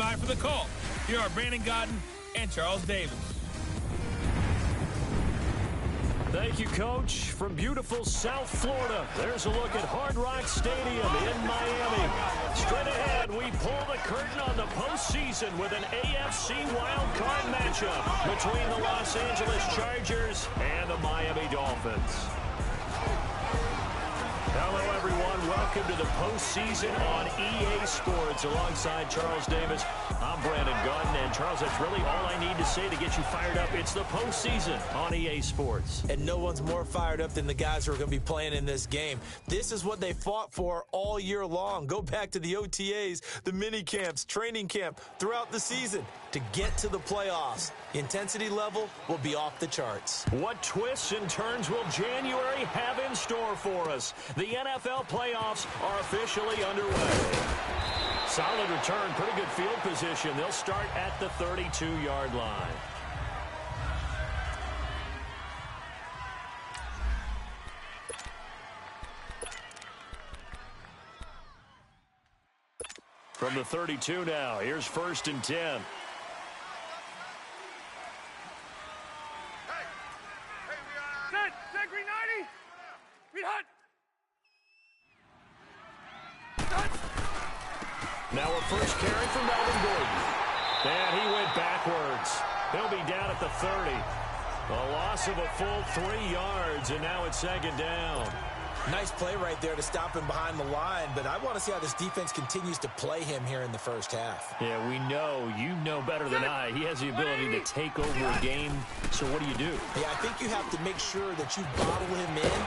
by for the call. Here are Brandon Godden and Charles Davis. Thank you, Coach. From beautiful South Florida, there's a look at Hard Rock Stadium in Miami. Straight ahead, we pull the curtain on the postseason with an AFC wildcard matchup between the Los Angeles Chargers and the Miami Dolphins. Hello, everyone. Welcome to the postseason on EA Sports. Alongside Charles Davis, I'm Brandon Godden. And, Charles, that's really all I need to say to get you fired up. It's the postseason on EA Sports. And no one's more fired up than the guys who are going to be playing in this game. This is what they fought for all year long. Go back to the OTAs, the mini camps, training camp, throughout the season to get to the playoffs. The intensity level will be off the charts. What twists and turns will January have in store for us? The NFL playoffs are officially underway. Solid return, pretty good field position. They'll start at the 32-yard line. From the 32 now, here's 1st and 10. Now a first carry from Melvin Gordon. And he went backwards. He'll be down at the 30. A loss of a full 3 yards, and now it's 2nd down. Nice play right there to stop him behind the line, but I want to see how this defense continues to play him here in the first half. Yeah, we know. You know better than I. He has the ability to take over a game, so what do you do? Yeah, I think you have to make sure that you bottle him in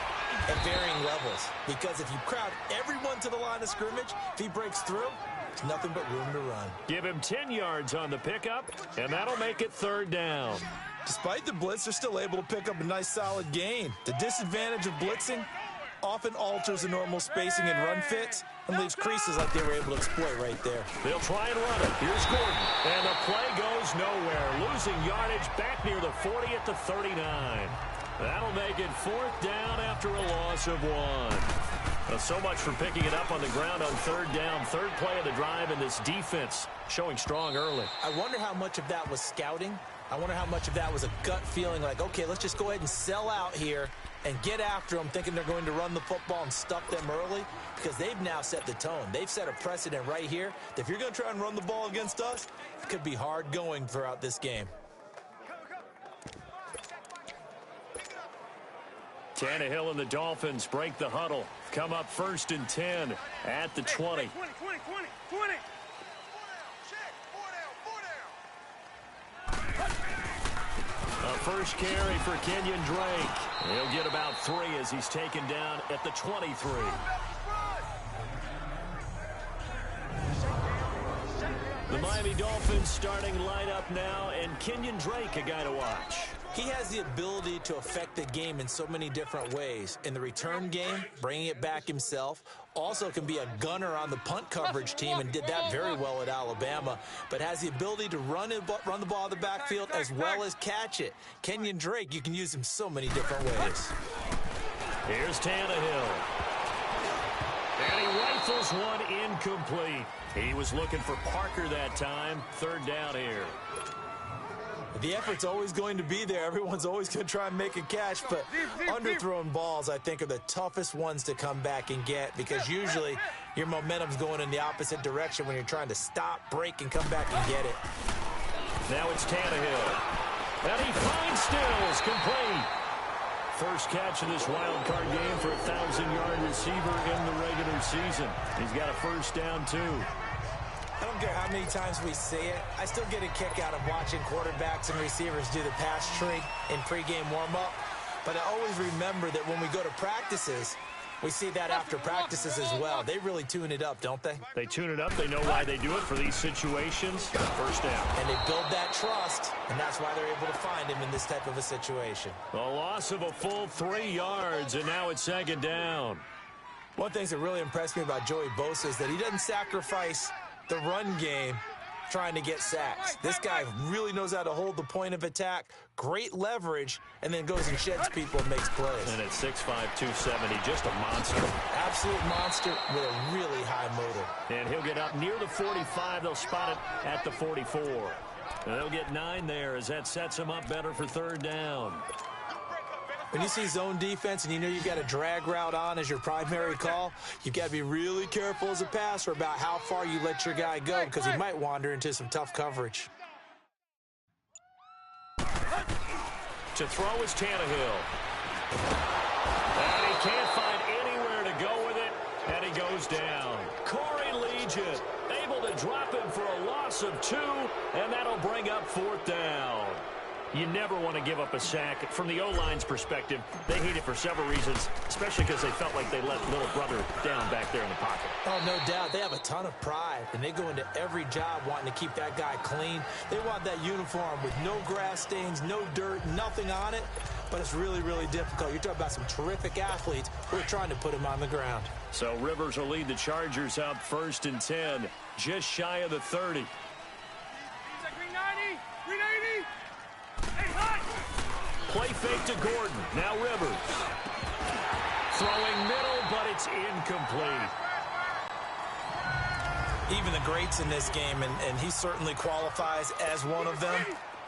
at varying levels, because if you crowd everyone to the line of scrimmage, if he breaks through, there's nothing but room to run. Give him 10 yards on the pickup, and that'll make it 3rd down. Despite the blitz, they're still able to pick up a nice, solid gain. The disadvantage of blitzing often alters the normal spacing and run fits and leaves creases like they were able to exploit right there. They'll try and run it. Here's Gordon. And the play goes nowhere. Losing yardage back near the 40 at the 39. That'll make it 4th down after a loss of 1. Well, so much for picking it up on the ground on 3rd down. 3rd play of the drive, and this defense showing strong early. I wonder how much of that was scouting. I wonder how much of that was a gut feeling like, okay, let's just go ahead and sell out here and get after them, thinking they're going to run the football and stuff them early, because they've now set the tone. They've set a precedent right here that if you're going to try and run the ball against us, it could be hard going throughout this game. Tannehill and the Dolphins break the huddle. Come up 1st and 10 at the 20. 20. A first carry for Kenyon Drake. He'll get about 3 as he's taken down at the 23. The Miami Dolphins starting lineup now, and Kenyon Drake, a guy to watch. He has the ability to affect the game in so many different ways. In the return game, bringing it back himself. Also can be a gunner on the punt coverage team and did that very well at Alabama. But has the ability to run the ball in the backfield as well as catch it. Kenyon Drake, you can use him so many different ways. Here's Tannehill. And he rifles one incomplete. He was looking for Parker that time. 3rd down here. The effort's always going to be there. Everyone's always going to try and make a catch, but underthrown balls, I think, are the toughest ones to come back and get, because usually your momentum's going in the opposite direction when you're trying to stop, break, and come back and get it. Now it's Tannehill. And he finds Stills, complete. First catch of this wild card game for a 1,000-yard receiver in the regular season. He's got a first down, too. I don't care how many times we see it. I still get a kick out of watching quarterbacks and receivers do the pass tree in pregame warm-up. But I always remember that when we go to practices, we see that after practices as well. They really tune it up, don't they? They tune it up. They know why they do it for these situations. First down. And they build that trust, and that's why they're able to find him in this type of a situation. A loss of a full 3 yards, and now it's 2nd down. One thing that really impressed me about Joey Bosa is that he doesn't sacrifice the run game trying to get sacks. This guy really knows how to hold the point of attack, great leverage, and then goes and sheds people and makes plays. And at 6'5", 270, just a monster. Absolute monster with a really high motor. And he'll get up near the 45. They'll spot it at the 44. And they'll get 9 there as that sets him up better for third down. When you see zone defense and you know you've got a drag route on as your primary call, you've got to be really careful as a passer about how far you let your guy go because he might wander into some tough coverage. To throw is Tannehill. And he can't find anywhere to go with it, and he goes down. Corey Legion able to drop him for a loss of 2, and that'll bring up 4th down. You never want to give up a sack. From the O-line's perspective, they hate it for several reasons, especially because they felt like they let little brother down back there in the pocket. Oh, no doubt. They have a ton of pride, and they go into every job wanting to keep that guy clean. They want that uniform with no grass stains, no dirt, nothing on it, but it's really, really difficult. You're talking about some terrific athletes who are trying to put him on the ground. So Rivers will lead the Chargers up 1st and 10, just shy of the 30. Play fake to Gordon. Now Rivers. Throwing middle, but it's incomplete. Even the greats in this game, and he certainly qualifies as one of them,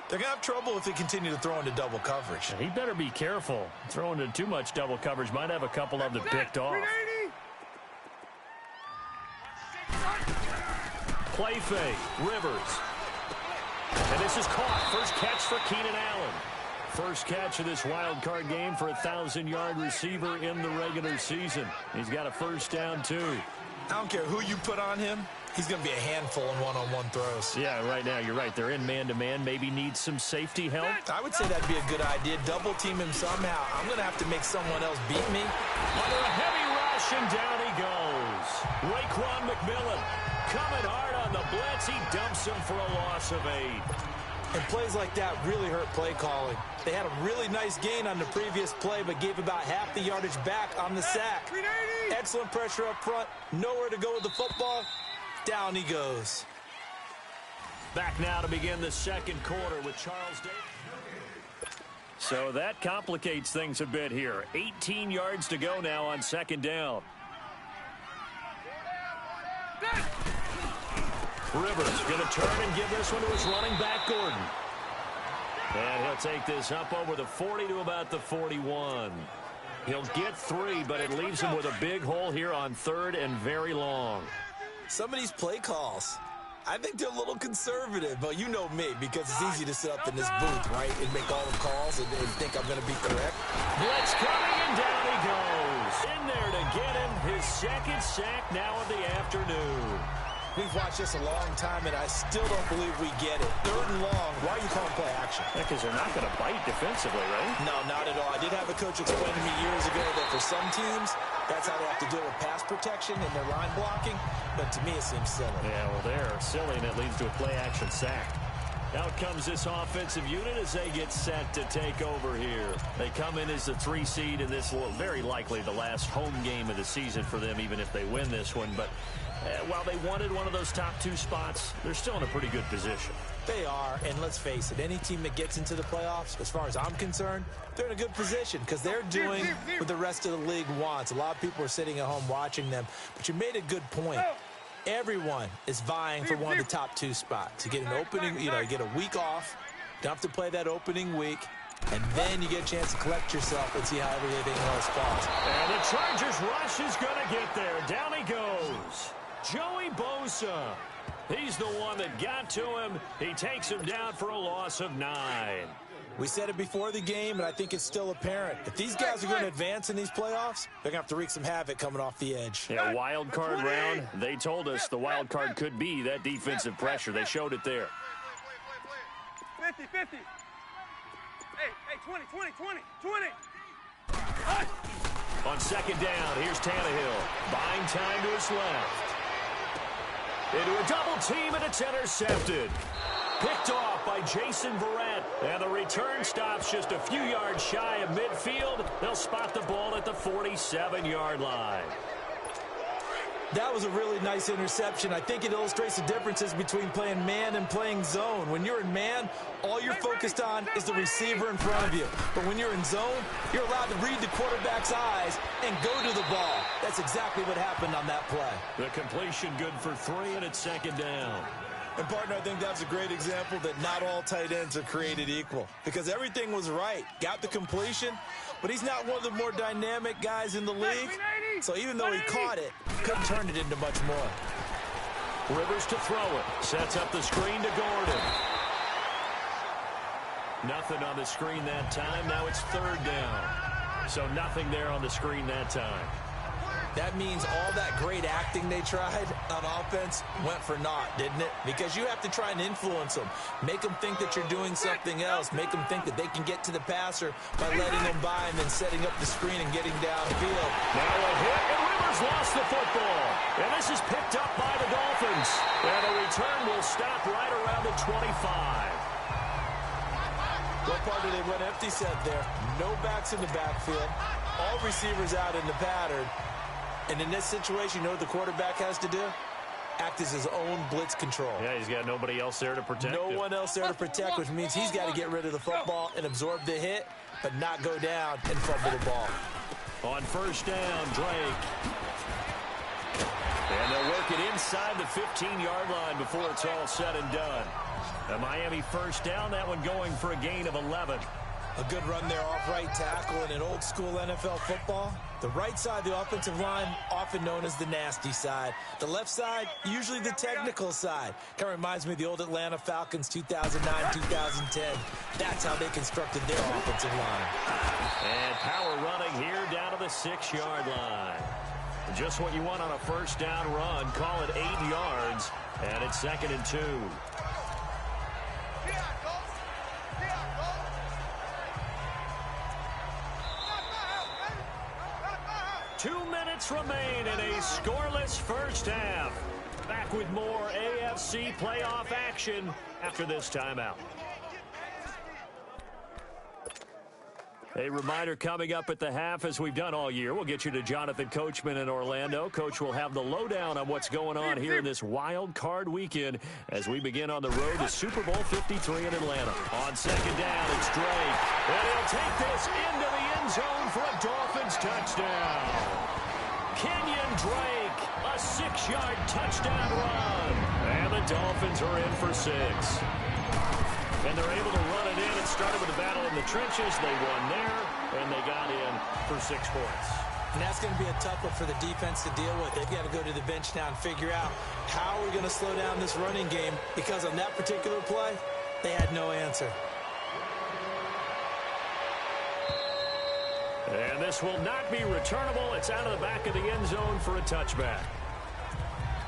they're going to have trouble if they continue to throw into double coverage. He better be careful. Throwing into too much double coverage might have a couple of them picked off. Play fake. Rivers. And this is caught. First catch for Keenan Allen. First catch of this wild card game for a 1,000-yard receiver in the regular season. He's got a first down, too. I don't care who you put on him. He's going to be a handful in one-on-one throws. Yeah, right now, you're right. They're in man-to-man. Maybe needs some safety help. I would say that'd be a good idea. Double team him somehow. I'm going to have to make someone else beat me. Under a heavy rush, and down he goes. Raekwon McMillan coming hard on the blitz. He dumps him for a loss of 8. And plays like that really hurt play calling. They had a really nice gain on the previous play, but gave about half the yardage back on the sack. Excellent pressure up front. Nowhere to go with the football. Down he goes. Back now to begin the second quarter with Charles Davis. So that complicates things a bit here. 18 yards to go now on second down. Rivers going to turn and give this one to his running back, Gordon. And he'll take this up over the 40 to about the 41. He'll get 3, but it leaves him with a big hole here on 3rd and very long. Some of these play calls, I think they're a little conservative, but you know me, because it's easy to sit up in this booth, right, and make all the calls and think I'm going to be correct. Blitz coming, and down he goes. In there to get him his second sack now of the afternoon. We've watched this a long time, and I still don't believe we get it. 3rd and long. Why are you calling play action? Because they're not going to bite defensively, right? No, not at all. I did have a coach explain to me years ago that for some teams, that's how they have to deal with pass protection and their line blocking. But to me, it seems silly. Yeah, well, they're silly, and it leads to a play-action sack. Out comes this offensive unit as they get set to take over here. They come in as the 3 seed, and this will very likely the last home game of the season for them, even if they win this one. But while they wanted one of those top 2 spots, they're still in a pretty good position. They are, and let's face it, any team that gets into the playoffs, as far as I'm concerned, they're in a good position because they're doing what the rest of the league wants. A lot of people are sitting at home watching them, but you made a good point. Everyone is vying for one of the top 2 spots. You get an opening, you get a week off, don't have to play that opening week, and then you get a chance to collect yourself and see how everything else falls. And the Chargers rush is going to get there. Down he goes. Joey Bosa. He's the one that got to him. He takes him down for a loss of 9. We said it before the game, and I think it's still apparent. If these guys are going to advance in these playoffs, they're going to have to wreak some havoc coming off the edge. Yeah, wild card round. They told us the wild card could be that defensive pressure. They showed it there. 50, 50. Hey, 20. On second down, here's Tannehill. Buying time to his left. Into a double team, and it's intercepted. Picked off by Jason Verrett. And the return stops just a few yards shy of midfield. They'll spot the ball at the 47-yard line. That was a really nice interception. I think it illustrates the differences between playing man and playing zone. When you're in man, all you're focused on is the receiver in front of you. But when you're in zone, you're allowed to read the quarterback's eyes and go to the ball. That's exactly what happened on that play. The completion good for 3, and it's second down. And, partner, I think that's a great example that not all tight ends are created equal, because everything was right. Got the completion, but he's not one of the more dynamic guys in the league. So even though he caught it, couldn't turn it into much more. Rivers to throw it. Sets up the screen to Gordon. Nothing on the screen that time. Now it's third down. So nothing there on the screen that time. That means all that great acting they tried on offense went for naught, didn't it? Because you have to try and influence them. Make them think that you're doing something else. Make them think that they can get to the passer by letting them by and then setting up the screen and getting downfield. Now a hit, and Rivers lost the football. And this is picked up by the Dolphins. And the return will stop right around the 25. What part did they run empty set there? No backs in the backfield. All receivers out in the pattern. And in this situation, you know what the quarterback has to do? Act as his own blitz control. Yeah, he's got nobody else there to protect No him. one else there to protect, which means he's got to get rid of the football and absorb the hit, but not go down and fumble the ball. On first down, Drake. And they'll work it inside the 15-yard line before it's all said and done. A Miami first down, that one going for a gain of 11. A good run there off right tackle in an old-school NFL football. The right side of the offensive line, often known as the nasty side. The left side, usually the technical side. Kind of reminds me of the old Atlanta Falcons 2009-2010. That's how they constructed their offensive line. And power running here down to the 6-yard line. Just what you want on a first down run. Call it 8 yards, and it's 2nd and 2. 2 minutes remain in a scoreless first half. Back with more AFC playoff action after this timeout. A reminder coming up at the half, as we've done all year. We'll get you to Jonathan Coachman in Orlando. Coach will have the lowdown on what's going on here in this wild card weekend as we begin on the road to Super Bowl 53 in Atlanta. On second down, it's Drake. And he'll take this into the end zone for a Dolphins touchdown. Kenyon Drake, a 6-yard touchdown run. And the Dolphins are in for 6. And they're able to run it in. It started with a battle in the trenches. They won there, and they got in for 6 points. And that's going to be a tough one for the defense to deal with. They've got to go to the bench now and figure out how we're going to slow down this running game, because on that particular play, they had no answer. And this will not be returnable. It's out of the back of the end zone for a touchback.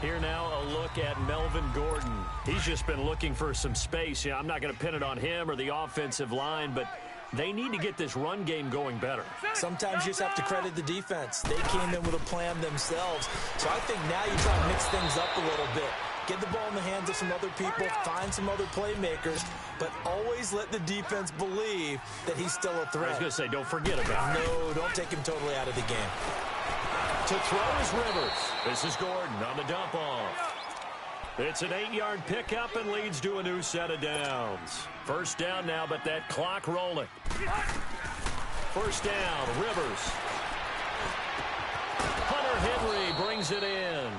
Here now, a look at Melvin Gordon. He's just been looking for some space. I'm not going to pin it on him or the offensive line, but they need to get this run game going better. Sometimes you just have to credit the defense. They came in with a plan themselves. So I think now you try to mix things up a little bit. Get the ball in the hands of some other people, find some other playmakers, but always let the defense believe that he's still a threat. I was going to say, don't forget about it. No, don't take him totally out of the game. To throw is Rivers. This is Gordon on the dump off. It's an 8-yard pickup and leads to a new set of downs. First down now, but that clock rolling. First down, Rivers. Hunter Henry brings it in.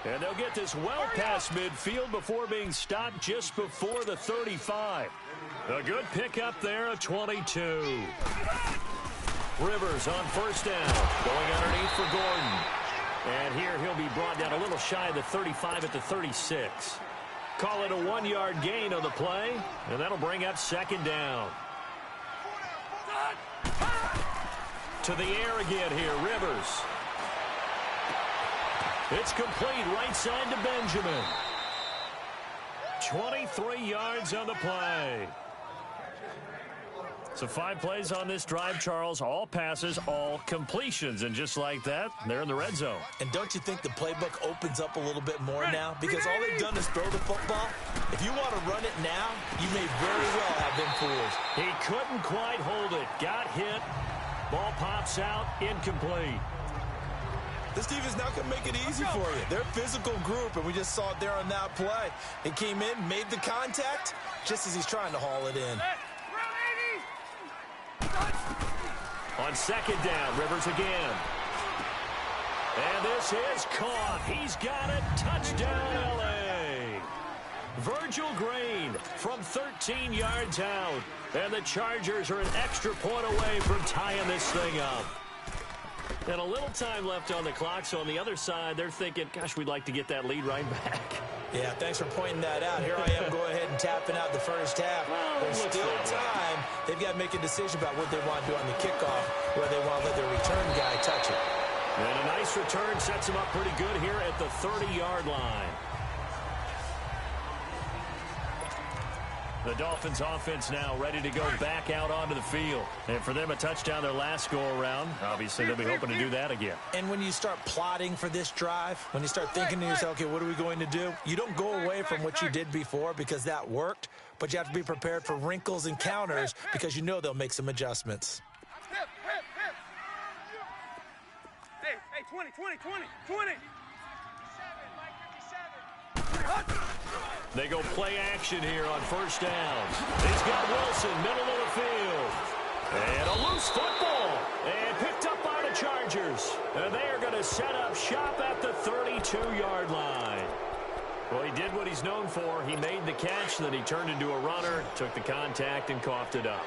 And they'll get this well past midfield before being stopped just before the 35. A good pickup there, a 22. Rivers on first down, going underneath for Gordon. And here he'll be brought down a little shy of the 35 at the 36. Call it a 1-yard gain on the play, and that'll bring up second down. To the air again here, Rivers. It's complete right side to Benjamin. 23 yards on the play. So 5 plays on this drive, Charles. All passes, all completions. And just like that, they're in the red zone. And don't you think the playbook opens up a little bit more now? Because all they've done is throw the football. If you want to run it now, you may very well have them fooled. He couldn't quite hold it. Got hit. Ball pops out, incomplete. This defense not going to make it easy for you. They're a physical group, and we just saw it there on that play. He came in, made the contact, just as he's trying to haul it in. On second down, Rivers again. And this is caught. He's got it. Touchdown, L.A. Virgil Green from 13 yards out. And the Chargers are an extra point away from tying this thing up. And a little time left on the clock, so on the other side, they're thinking, gosh, we'd like to get that lead right back. Yeah, thanks for pointing that out. Here I am going ahead and tapping out the first half. Well, there's still time. They've got to make a decision about what they want to do on the kickoff, where they want to let their return guy touch it. And a nice return sets him up pretty good here at the 30-yard line. The Dolphins offense now ready to go back out onto the field. And for them, a touchdown their last go-around. Obviously, they'll be hoping to do that again. And when you start plotting for this drive, when you start thinking to yourself, okay, what are we going to do? You don't go away from what you did before because that worked, but you have to be prepared for wrinkles and counters because you know they'll make some adjustments. Hey, 20. They go play action here on first down. He's got Wilson, middle of the field. And a loose football. And picked up by the Chargers. And they are going to set up shop at the 32-yard line. Well, he did what he's known for. He made the catch, then he turned into a runner, took the contact, and coughed it up.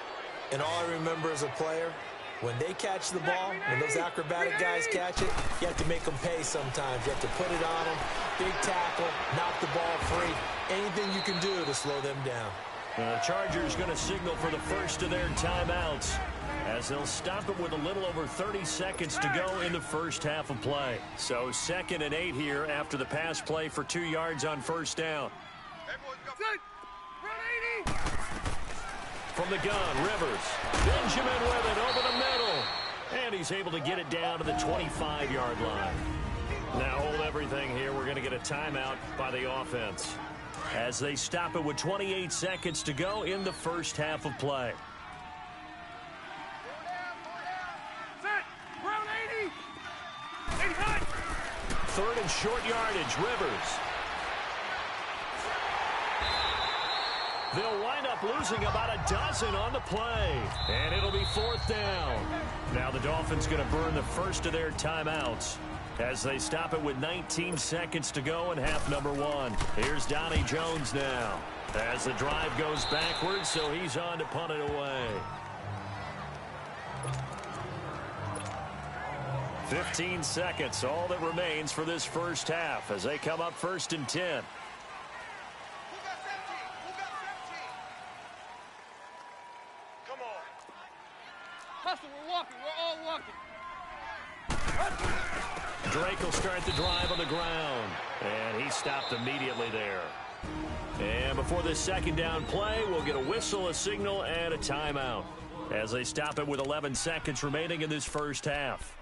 And all I remember as a player, when they catch the ball, when those acrobatic guys catch it, you have to make them pay sometimes. You have to put it on them, big tackle, knock the ball free. Anything you can do to slow them down. The Chargers going to signal for the first of their timeouts as they'll stop it with a little over 30 seconds to go in the first half of play. So 2nd and 8 here after the pass play for 2 yards on first down. From the gun, Rivers. Benjamin with it over the middle. And he's able to get it down to the 25-yard line. Now hold everything here. We're going to get a timeout by the offense as they stop it with 28 seconds to go in the first half of play. Third and short yardage, Rivers. They'll wind up losing about a dozen on the play. And it'll be 4th down. Now the Dolphins going to burn the first of their timeouts as they stop it with 19 seconds to go in half number 1. Here's Donnie Jones now as the drive goes backwards, so he's on to punt it away. 15 seconds, all that remains for this first half as they come up 1st and 10. We're all walking. Drake will start the drive on the ground, and he stopped immediately there. And before this second down play, we'll get a whistle, a signal, and a timeout as they stop it with 11 seconds remaining in this first half.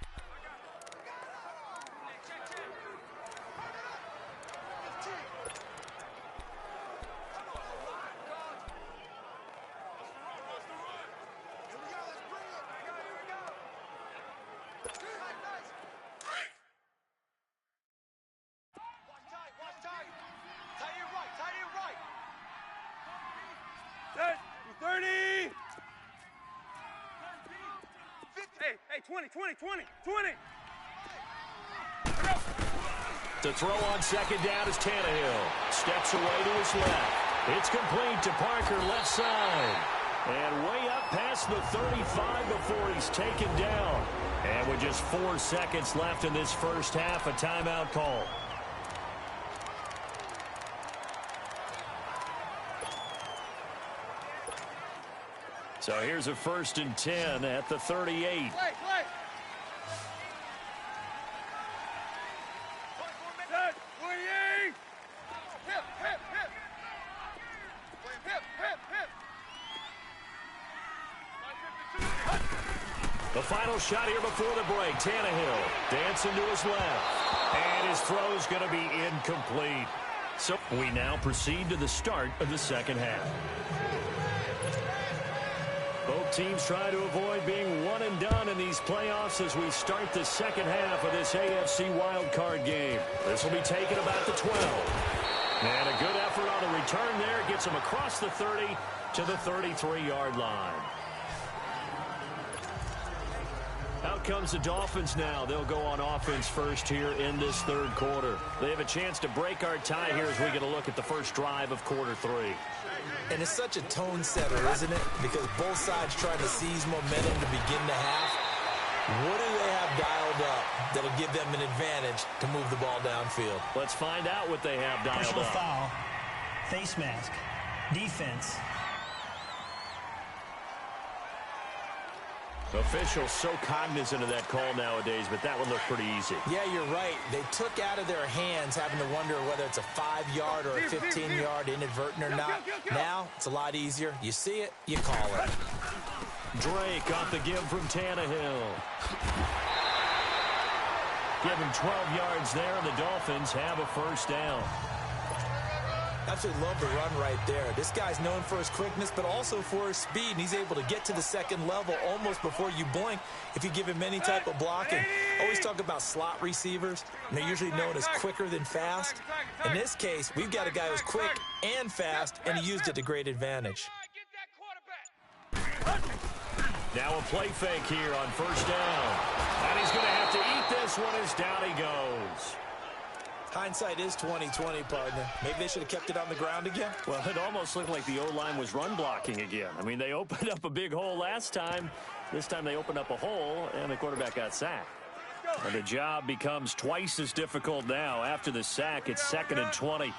Hey, 20. To throw on second down is Tannehill. Steps away to his left. It's complete to Parker, left side. And way up past the 35 before he's taken down. And with just 4 seconds left in this first half, a timeout call. So here's a 1st and 10 at the 38. The final shot here before the break. Tannehill dancing to his left. And his throw's going to be incomplete. So we now proceed to the start of the second half. Both teams try to avoid being one and done in these playoffs as we start the second half of this AFC wildcard game. This will be taken about the 12. And a good effort on the return there. Gets them across the 30 to the 33-yard line. Out comes the Dolphins now. They'll go on offense first here in this third quarter. They have a chance to break our tie here as we get a look at the first drive of quarter 3. And it's such a tone setter, isn't it? Because both sides trying to seize momentum to begin the half. What do they have dialed up that'll give them an advantage to move the ball downfield? Let's find out what they have dialed Personal up. foul, face mask, defense. Officials so cognizant of that call nowadays, but that one looked pretty easy. Yeah, you're right. They took out of their hands having to wonder whether it's a 5-yard or a 15-yard inadvertent or not. Now, it's a lot easier. You see it, you call it. Drake off the give from Tannehill. Give him 12 yards there, and the Dolphins have a first down. Absolutely love the run right there. This guy's known for his quickness, but also for his speed, and he's able to get to the second level almost before you blink if you give him any type of blocking. I always talk about slot receivers, and they're usually known as quicker than fast. In this case, we've got a guy who's quick and fast, and he used it to great advantage. Now a play fake here on first down. And he's going to have to eat this one as down he goes. Hindsight is 20/20, partner. Maybe they should have kept it on the ground again. Well, it almost looked like the O-line was run blocking again. I mean, they opened up a big hole last time. This time they opened up a hole, and the quarterback got sacked. And the job becomes twice as difficult now. After the sack, it's 2nd and 20.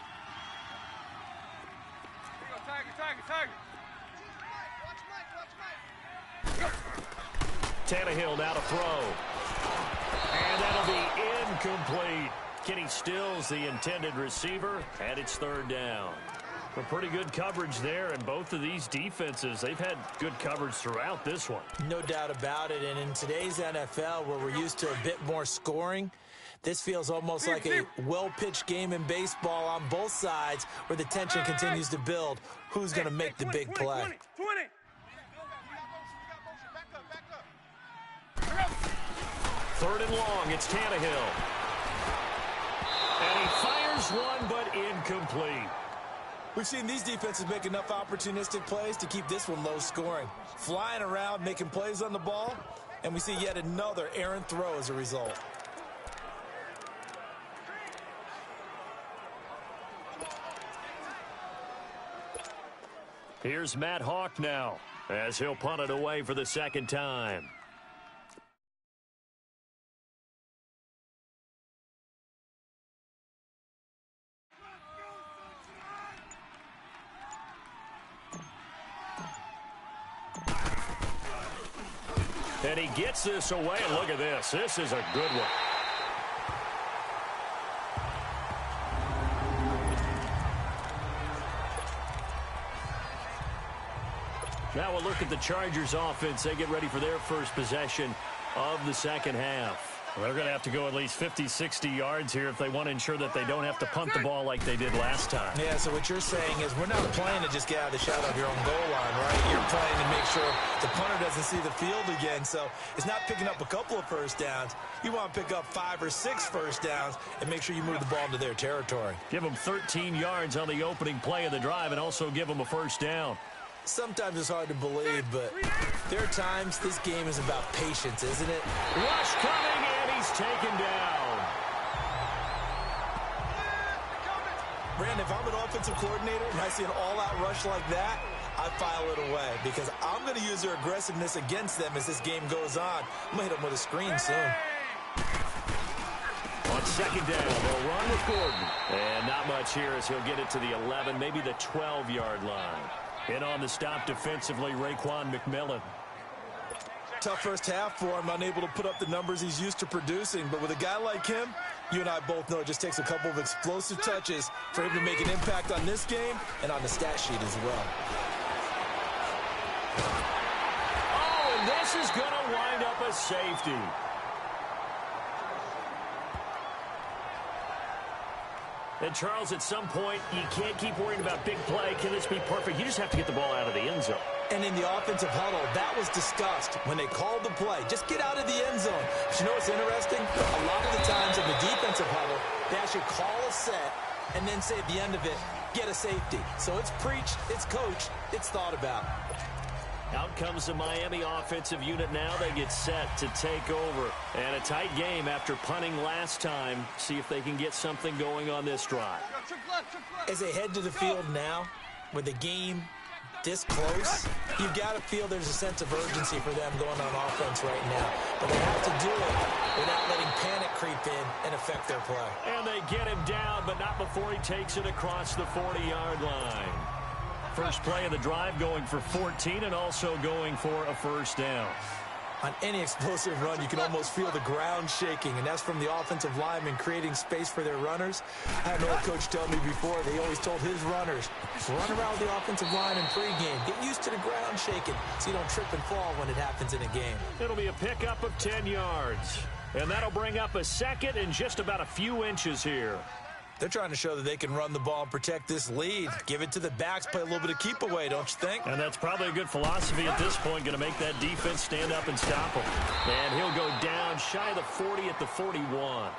Tannehill now to throw. And that'll be incomplete. Kenny Stills, the intended receiver, and it's 3rd down. Well, pretty good coverage there, and both of these defenses, they've had good coverage throughout this one. No doubt about it, and in today's NFL, where we're used to a bit more scoring, this feels almost like a well-pitched game in baseball on both sides where the tension continues to build. Who's going to make the big play? 3rd and long, it's Tannehill. And he fires one, but incomplete. We've seen these defenses make enough opportunistic plays to keep this one low scoring. Flying around, making plays on the ball, and we see yet another errant throw as a result. Here's Matt Hawk now, as he'll punt it away for the 2nd time. And he gets this away. Look at this. This is a good one. Now we'll look at the Chargers offense. They get ready for their first possession of the second half. Well, they're going to have to go at least 50, 60 yards here if they want to ensure that they don't have to punt the ball like they did last time. Yeah, so what you're saying is we're not playing to just get out of the shadow of your own goal line, right? You're playing to make sure the punter doesn't see the field again. So it's not picking up a couple of first downs. You want to pick up 5 or 6 first downs and make sure you move the ball into their territory. Give them 13 yards on the opening play of the drive and also give them a first down. Sometimes it's hard to believe, but there are times this game is about patience, isn't it? Rush coming, and he's taken down. Brandon, if I'm an offensive coordinator and I see an all-out rush like that, I file it away because I'm going to use their aggressiveness against them as this game goes on. I'm going to hit them with a screen soon. On second down, they'll run with Gordon. And not much here as he'll get it to the 11, maybe the 12-yard line. In on the stop defensively, Raekwon McMillan. Tough first half for him, unable to put up the numbers he's used to producing. But with a guy like him, you and I both know it just takes a couple of explosive touches for him to make an impact on this game and on the stat sheet as well. Oh, and this is going to wind up a safety. And, Charles, at some point, you can't keep worrying about big play. Can this be perfect? You just have to get the ball out of the end zone. And in the offensive huddle, that was discussed when they called the play. Just get out of the end zone. But you know what's interesting? A lot of the times in the defensive huddle, they actually call a set and then say at the end of it, get a safety. So it's preached, it's coached, it's thought about. Out comes the Miami offensive unit now. They get set to take over. And a tight game after punting last time. See if they can get something going on this drive. As they head to the field now, with the game this close, you've got to feel there's a sense of urgency for them going on offense right now. But they have to do it without letting panic creep in and affect their play. And they get him down, but not before he takes it across the 40-yard line. First play of the drive going for 14 and also going for a first down. On any explosive run, you can almost feel the ground shaking, and that's from the offensive linemen creating space for their runners. I had an old coach tell me before, they always told his runners, run around the offensive line in pregame. Get used to the ground shaking so you don't trip and fall when it happens in a game. It'll be a pickup of 10 yards, and that'll bring up a second and just about a few inches here. They're trying to show that they can run the ball and protect this lead. Give it to the backs, play a little bit of keep away, don't you think? And that's probably a good philosophy at this point, going to make that defense stand up and stop him. And he'll go down shy of the 40 at the 41.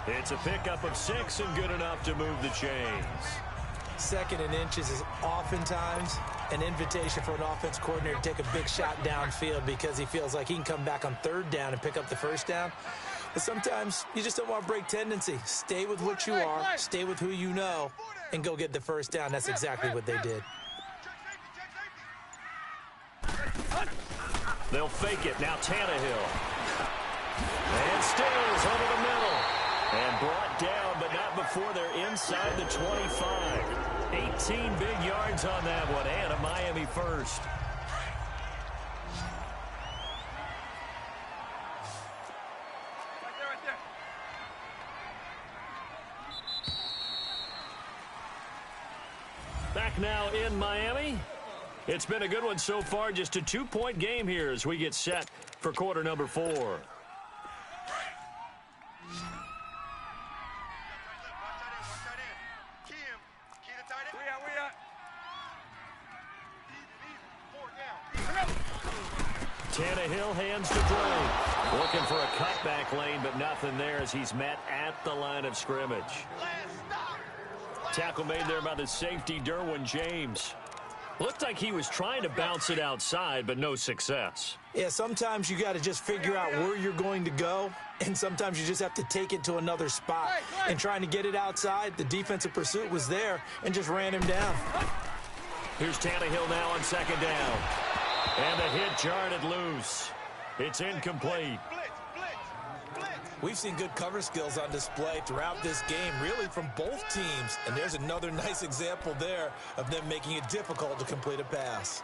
It's a pickup of 6 and good enough to move the chains. Second and inches is oftentimes an invitation for an offense coordinator to take a big shot downfield because he feels like he can come back on third down and pick up the first down. But sometimes you just don't want to break tendency. Stay with what you are, stay with who you know, and go get the first down. That's exactly what they did. They'll fake it. Now Tannehill. And Stills over the middle. And brought down, but not before they're inside the 25. 18 big yards on that one, and a Miami first. Back now in Miami. It's been a good one so far. Just a 2-point game here as we get set for quarter number 4. Tannehill hands to Drake. Looking for a cutback lane, but nothing there as he's met at the line of scrimmage. Tackle made there by the safety, Derwin James. Looked like he was trying to bounce it outside, but no success. Yeah, sometimes you got to just figure out where you're going to go, and sometimes you just have to take it to another spot. And trying to get it outside, the defensive pursuit was there and just ran him down. Here's Tannehill now on second down. And the hit jarred it loose. It's incomplete. We've seen good cover skills on display throughout this game, really from both teams. And there's another nice example there of them making it difficult to complete a pass.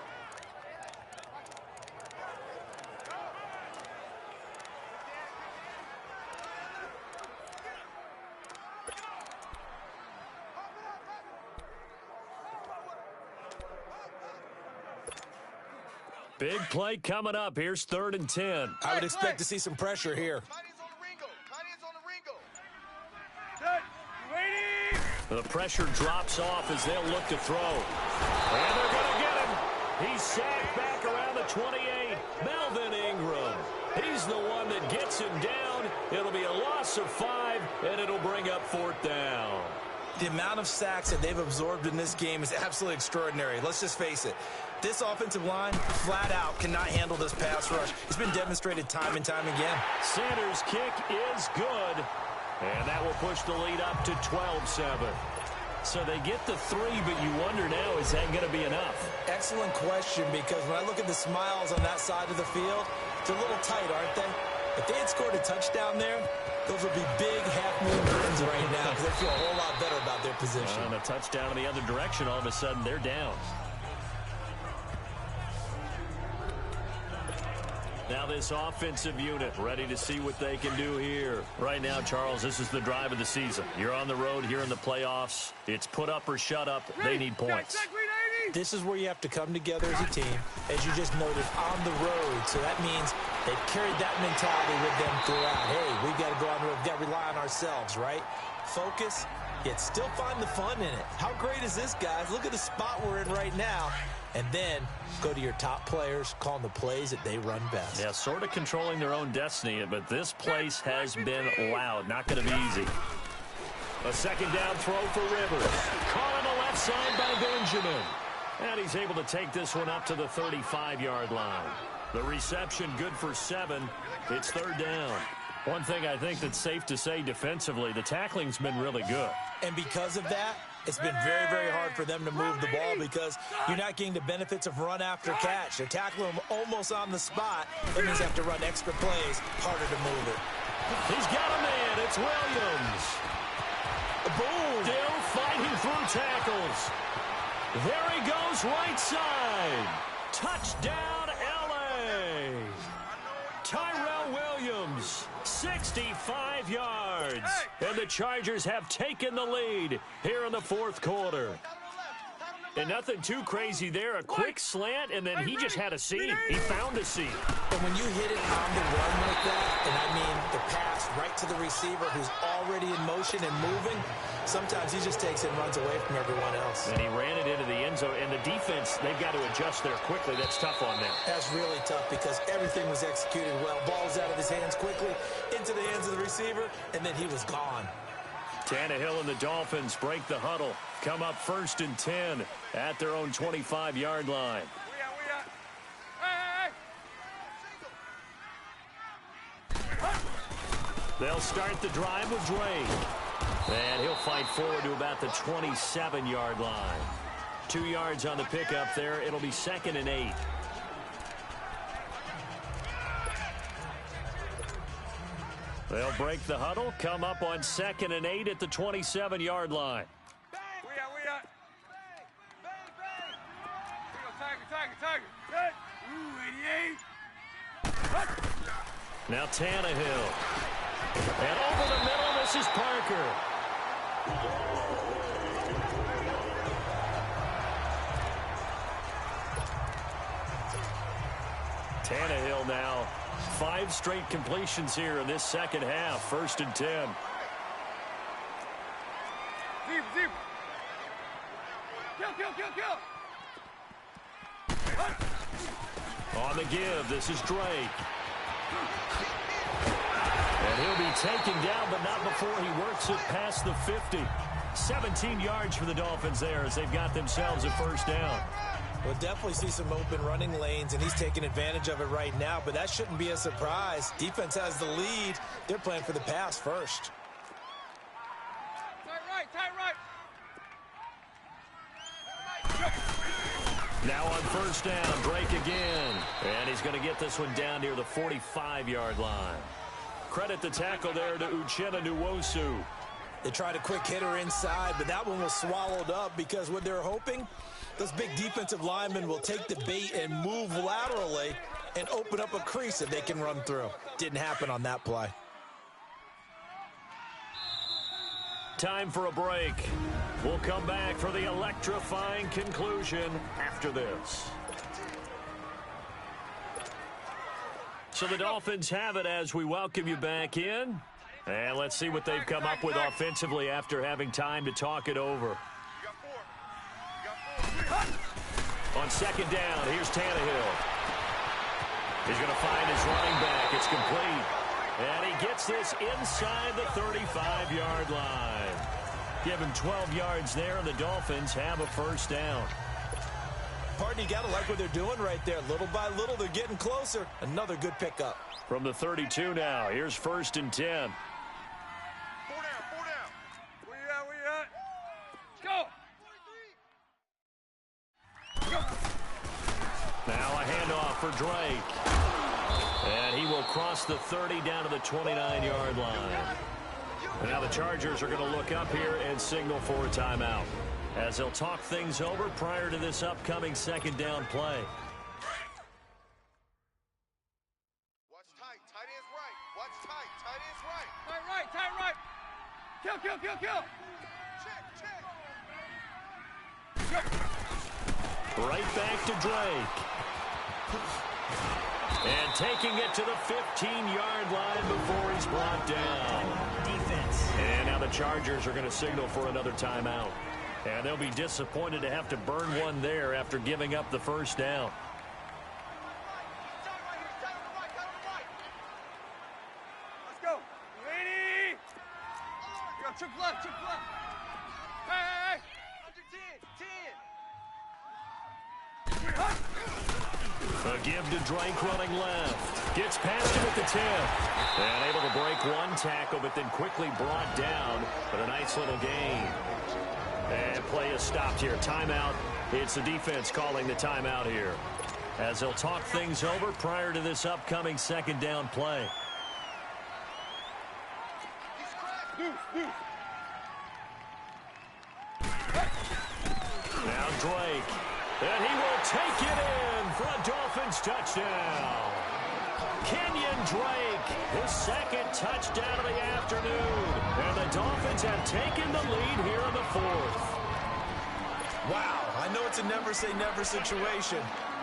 Big play coming up. Here's 3rd and 10. I would expect to see some pressure here. The pressure drops off as they'll look to throw. And they're going to get him. He's sacked back around the 28. Melvin Ingram. He's the one that gets him down. It'll be a loss of 5, and it'll bring up 4th down. The amount of sacks that they've absorbed in this game is absolutely extraordinary. Let's just face it. This offensive line, flat out, cannot handle this pass rush. It's been demonstrated time and time again. Sanders' kick is good. And that will push the lead up to 12-7. So they get the 3, but you wonder now, is that going to be enough? Excellent question, because when I look at the smiles on that side of the field, they're a little tight, aren't they? If they had scored a touchdown there, those would be big half-moon grins right now because they feel a whole lot better about their position. And a touchdown in the other direction, all of a sudden they're down. Now this offensive unit ready to see what they can do here. Right now, Charles, this is the drive of the season. You're on the road here in the playoffs. It's put up or shut up. They need points. This is where you have to come together as a team, as you just noted, on the road. So that means they've carried that mentality with them throughout. Hey, we've got to go on the road. We've got to rely on ourselves, right? Focus, yet still find the fun in it. How great is this, guys? Look at the spot we're in right now. And then go to your top players, call them the plays that they run best. Yeah, sort of controlling their own destiny, but this place has been loud. Not going to be easy. A second down throw for Rivers. Caught on the left side by Benjamin. And he's able to take this one up to the 35-yard line. The reception good for 7. It's third down. One thing I think that's safe to say defensively, the tackling's been really good. And because of that, it's been very, very hard for them to move the ball because you're not getting the benefits of run after catch. They're tackling them almost on the spot. That means they have to run extra plays, harder to move it. He's got a man. It's Williams. Boom. Still fighting through tackles. There he goes, right side. Touchdown, L.A. Tyrell Williams, 65 yards. And the Chargers have taken the lead here in the fourth quarter. And nothing too crazy there. A quick slant, and then he just had a seam. He found a seam. And when you hit it on the run like that, and I mean the pass right to the receiver who's already in motion and moving, sometimes he just takes it and runs away from everyone else. And he ran it into the end zone. And the defense, they've got to adjust there quickly. That's tough on them. That's really tough because everything was executed well. Ball's out of his hands quickly, into the hands of the receiver, and then he was gone. Tannehill and the Dolphins break the huddle. Come up 1st and 10 at their own 25-yard line. They'll start the drive with Drake. And he'll fight forward to about the 27-yard line. 2 yards on the pickup there. It'll be 2nd and 8. They'll break the huddle, come up on 2nd and 8 at the 27-yard line. Now Tannehill. And over the middle, this is Parker. Tannehill now. 5 straight completions here in this second half. 1st and 10. Deep. Kill. On the give, this is Drake. And he'll be taken down, but not before he works it past the 50. 17 yards for the Dolphins there as they've got themselves a first down. We'll definitely see some open running lanes, and he's taking advantage of it right now, but that shouldn't be a surprise. Defense has the lead. They're playing for the pass first. Tight right. Now on first down, Drake again. And he's going to get this one down near the 45-yard line. Credit the tackle there to Uchenna Nwosu. They tried a quick hitter inside, but that one was swallowed up because what they're hoping, those big defensive linemen will take the bait and move laterally and open up a crease that they can run through. Didn't happen on that play. Time for a break. We'll come back for the electrifying conclusion after this. So the Dolphins have it as we welcome you back in. And let's see what they've come up with offensively after having time to talk it over. On second down, here's Tannehill. He's going to find his running back. It's complete. And he gets this inside the 35-yard line. Give him 12 yards there, and the Dolphins have a first down. Pardon, you got to like what they're doing right there. Little by little, they're getting closer. Another good pickup. From the 32 now, here's 1st and 10. 4 down. Where you at? Go. Now a handoff for Drake. And he will cross the 30 down to the 29-yard line. And now the Chargers are going to look up here and signal for a timeout as they'll talk things over prior to this upcoming second down play. Watch tight. Tight ends right. Watch tight. Tight ends right. Tight right. Kill. Check. Right back to Drake. And taking it to the 15-yard line before he's brought down. Defense. And now the Chargers are going to signal for another timeout. And they'll be disappointed to have to burn one there after giving up the first down. Let's go. Ready? Yo, chip left. Hey. Under 10. A give to Drake running left. Gets past him at the 10. And able to break one tackle, but then quickly brought down. But a nice little gain. And play is stopped here. Timeout. It's the defense calling the timeout here, as they'll talk things over prior to this upcoming second down play. Now Drake. And he will take it in for a Dolphins touchdown. Kenyon Drake, his second touchdown of the afternoon. And the Dolphins have taken the lead here in the fourth. Wow, I know it's a never-say-never situation,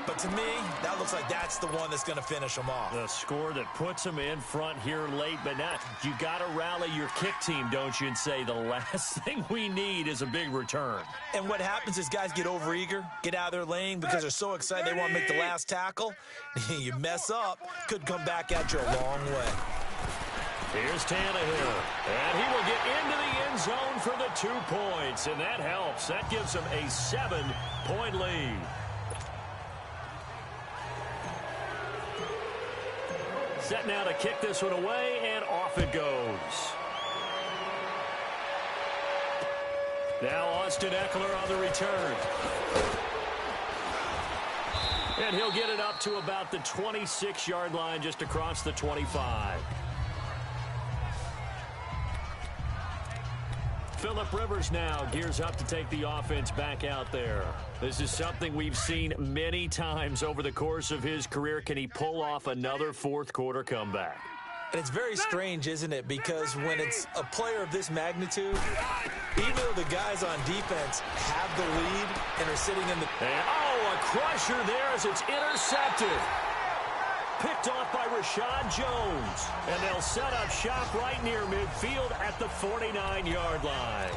but to me, that looks like that's the one that's going to finish them off. The score that puts them in front here late, but now you got to rally your kick team, don't you, and say the last thing we need is a big return. And what happens is guys get overeager, get out of their lane because they're so excited they want to make the last tackle. You mess up, could come back at you a long way. Here's Tannehill, and he will get into the end zone for the 2 points, and that helps. That gives them a 7-point lead. Set now to kick this one away, and off it goes. Now Austin Eckler on the return. And he'll get it up to about the 26-yard line, just across the 25. Phillip Rivers now gears up to take the offense back out there. This is something we've seen many times over the course of his career. Can he pull off another fourth-quarter comeback? And it's very strange, isn't it? Because when it's a player of this magnitude, even though the guys on defense have the lead and are sitting in the... And, oh, a crusher there as it's intercepted. Picked off by Rashad Jones. And they'll set up shop right near midfield at the 49-yard line.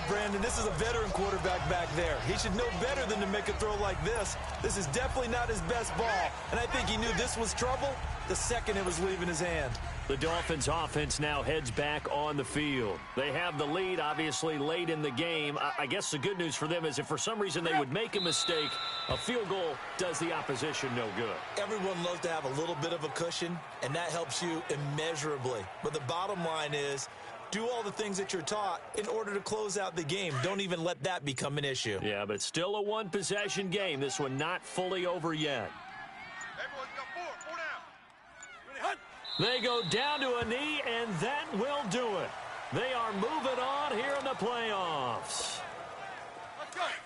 Brandon, this is a veteran quarterback back there. He should know better than to make a throw like this. This is definitely not his best ball. And I think he knew this was trouble the second it was leaving his hand. The Dolphins offense now heads back on the field. They have the lead, obviously, late in the game. I guess the good news for them is if for some reason they would make a mistake, a field goal does the opposition no good. Everyone loves to have a little bit of a cushion, and that helps you immeasurably. But the bottom line is, do all the things that you're taught in order to close out the game. Don't even let that become an issue. Yeah, but still a one-possession game. This one not fully over yet. They go down to a knee, and that will do it. They are moving on here in the playoffs.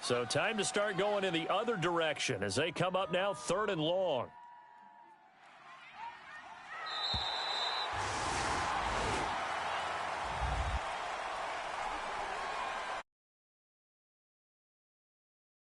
So time to start going in the other direction as they come up now 3rd and long.